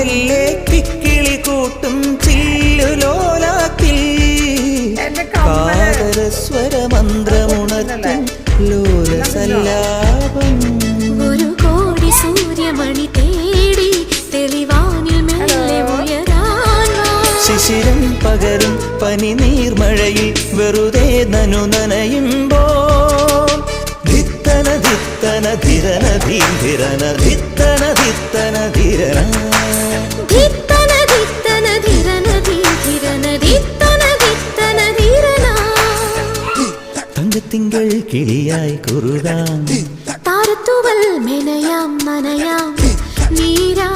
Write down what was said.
മെല്ലെ കിക്കിളി കൂട്ടും ചില്ലുലോലാത്തിൽ കാതരസ്വരമന്ത്രമുണർത്തും ലോലസല്ലാപം. ഒരു കോടി സൂര്യമണി തേടി തെളിവാനിൽ മെല്ലെ ഉയരാൻ ശിശിരം പകരും പനി നീർമഴയിൽ വെറുതെ നനു നനയുമ്പോൾ ധിത്തന ധിത്തന ധിരന ധീരന ധിത്തന ധിത്തന ധിരന ധിത്തന ധിത്തന ധിരന ധീരന ധിത്തന ധിത്തന ധിരന. തങ്കത്തിങ്കൾ കിളിയായി കുറുകാം താരത്തുവൽ മെനയാം നനയാം നീരാ